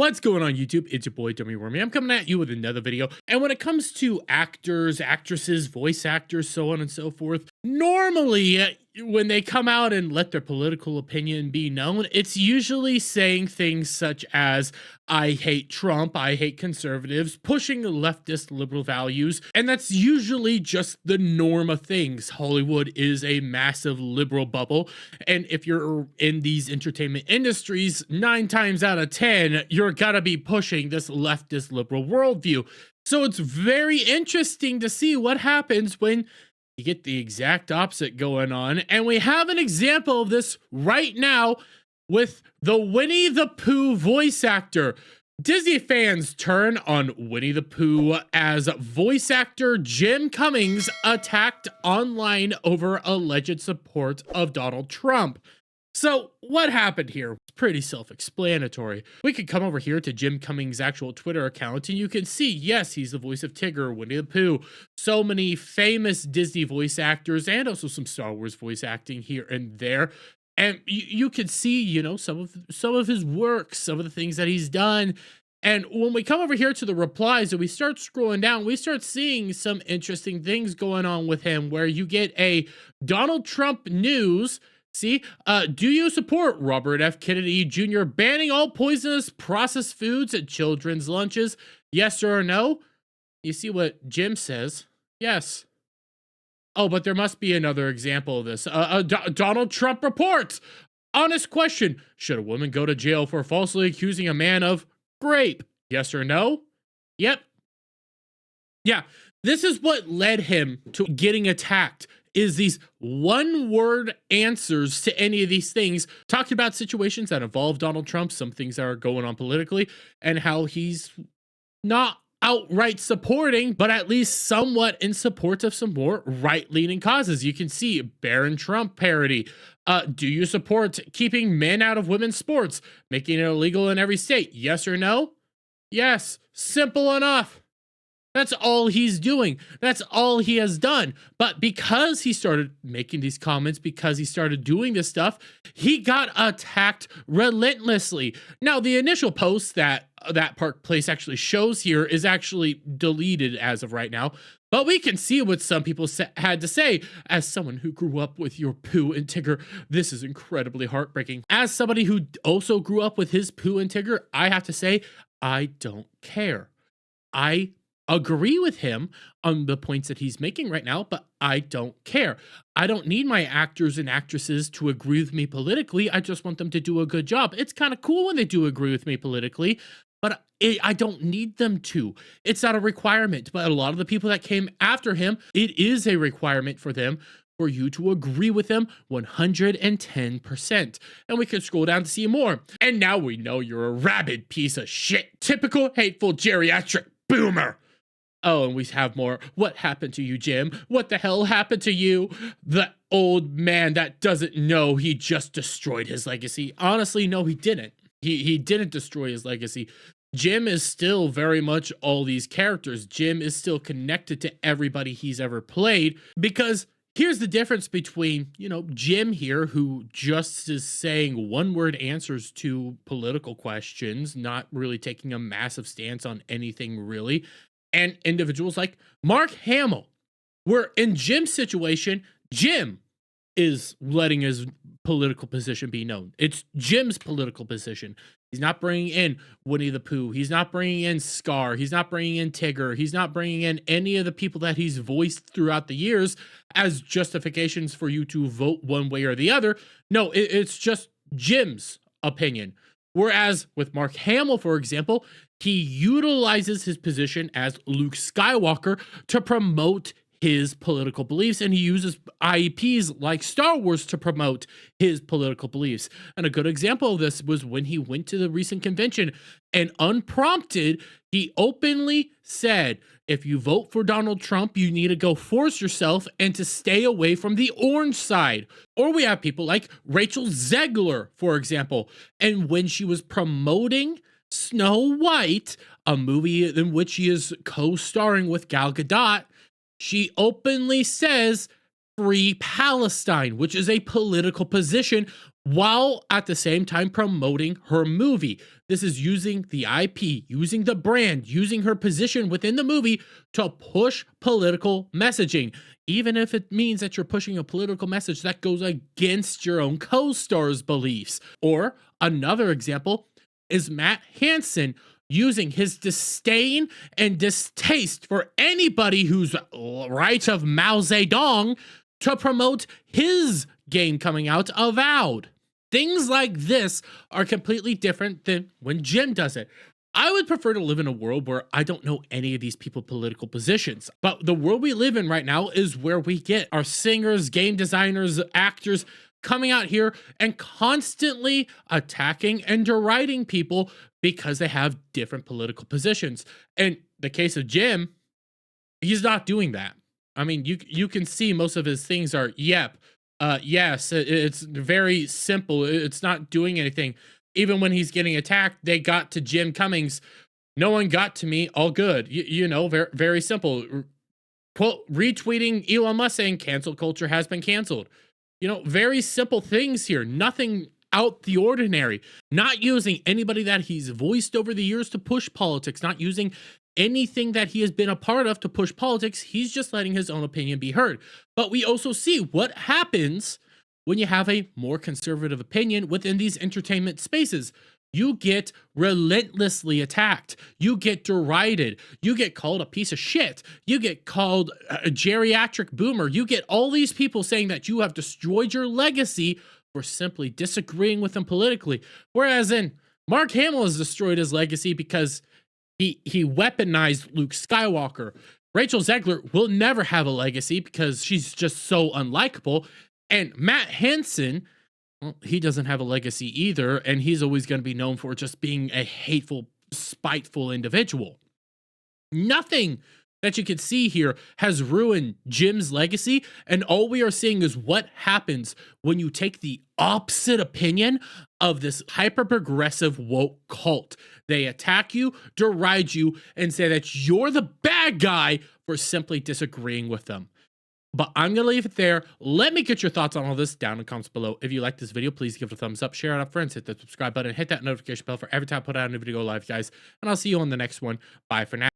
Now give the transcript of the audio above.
What's going on YouTube? It's your boy Dummy Wormy. I'm coming at you with another video. And when it comes to actors, actresses, voice actors, so on and so forth, normally when they come out and let their political opinion be known, it's usually saying things such as, I hate Trump, I hate conservatives, pushing leftist liberal values, and that's usually just the norm of things. Hollywood is a massive liberal bubble, and if you're in these entertainment industries, 9 times out of 10, you're gonna be pushing this leftist liberal worldview. So it's very interesting to see what happens when you get the exact opposite going on, and we have an example of this right now with the Winnie the Pooh voice actor. Disney fans turn on Winnie the Pooh as voice actor Jim Cummings attacked online over alleged support of Donald Trump. So what happened here? It's pretty self-explanatory. We could come over here to Jim Cummings' actual Twitter account and you can see, yes, he's the voice of Tigger, Winnie the Pooh, so many famous Disney voice actors and also some Star Wars voice acting here and there. And you can see, you know, some of his work, some of the things that he's done. And when we come over here to the replies and we start scrolling down, we start seeing some interesting things going on with him where you get a Donald Trump news. See, do you support Robert F. Kennedy Jr. banning all poisonous processed foods at children's lunches? Yes or no? You see what Jim says? Yes. Oh, but there must be another example of this. Donald Trump reports. Honest question. Should a woman go to jail for falsely accusing a man of grape? Yes or no? Yep. Yeah, this is what led him to getting attacked, is these one-word answers to any of these things, talking about situations that involve Donald Trump, some things that are going on politically, and how he's not outright supporting, but at least somewhat in support of some more right-leaning causes. You can see Barron Trump parody. Do you support keeping men out of women's sports, making it illegal in every state? Yes or no? Yes. Simple enough. That's all he's doing. That's all he has done. But because he started making these comments, because he started doing this stuff, he got attacked relentlessly. Now, the initial post that Park Place actually shows here is actually deleted as of right now. But we can see what some people had to say. As someone who grew up with your Pooh and Tigger, this is incredibly heartbreaking. As somebody who also grew up with his Pooh and Tigger, I have to say, I don't care. I agree with him on the points that he's making right now, but I don't care. I don't need my actors and actresses to agree with me politically. I just want them to do a good job. It's kind of cool when they do agree with me politically, but I don't need them to. It's not a requirement, but a lot of the people that came after him, it is a requirement for them for you to agree with them 110%. And we can scroll down to see more. And now we know you're a rabid piece of shit. Typical hateful geriatric boomer. Oh, and we have more. What happened to you, Jim? What the hell happened to you? The old man that doesn't know he just destroyed his legacy. Honestly, no, he didn't. He didn't destroy his legacy. Jim is still very much all these characters. Jim is still connected to everybody he's ever played, because here's the difference between, you know, Jim here, who just is saying one-word answers to political questions, not really taking a massive stance on anything really, and individuals like Mark Hamill, where in Jim's situation, Jim is letting his political position be known. It's Jim's political position. He's not bringing in Winnie the Pooh. He's not bringing in Scar. He's not bringing in Tigger. He's not bringing in any of the people that he's voiced throughout the years as justifications for you to vote one way or the other. No, it's just Jim's opinion. Whereas with Mark Hamill, for example, he utilizes his position as Luke Skywalker to promote his political beliefs, and he uses IEPs like Star Wars to promote his political beliefs. And a good example of this was when he went to the recent convention and unprompted, he openly said, if you vote for Donald Trump, you need to go force yourself and to stay away from the orange side. Or we have people like Rachel Zegler, for example, and when she was promoting Snow White, a movie in which she is co-starring with Gal Gadot, she openly says free Palestine, which is a political position while at the same time promoting her movie. This is using the IP, using the brand, using her position within the movie to push political messaging, even if it means that you're pushing a political message that goes against your own co-star's beliefs. Or another example is Matt Hansen using his disdain and distaste for anybody who's right of Mao Zedong to promote his game coming out, Avowed. Things like this are completely different than when Jim does it. I would prefer to live in a world where I don't know any of these people's political positions. But the world we live in right now is where we get our singers, game designers, actors coming out here and constantly attacking and deriding people because they have different political positions. In the case of Jim, he's not doing that. I mean, you can see most of his things are, yep, yes, it's very simple. It's not doing anything. Even when he's getting attacked, they got to Jim Cummings. No one got to me. All good. You know, very, very simple. Quote, retweeting Elon Musk saying cancel culture has been canceled. You know, very simple things here. Nothing out the ordinary. Not using anybody that he's voiced over the years to push politics. Not using anything that he has been a part of to push politics. He's just letting his own opinion be heard. But we also see what happens when you have a more conservative opinion within these entertainment spaces. You get relentlessly attacked. You get derided. You get called a piece of shit. You get called a geriatric boomer. You get all these people saying that you have destroyed your legacy for simply disagreeing with them politically. Whereas in Mark Hamill has destroyed his legacy because he weaponized Luke Skywalker. Rachel Zegler will never have a legacy because she's just so unlikable. And Matt Hansen, well, he doesn't have a legacy either, and he's always going to be known for just being a hateful, spiteful individual. Nothing that you could see here has ruined Jim's legacy, and all we are seeing is what happens when you take the opposite opinion of this hyper-progressive woke cult. They attack you, deride you, and say that you're the bad guy for simply disagreeing with them. But I'm going to leave it there. Let me get your thoughts on all this down in the comments below. If you like this video, please give it a thumbs up, share it out, friends, hit that subscribe button, hit that notification bell for every time I put out a new video live, guys. And I'll see you on the next one. Bye for now.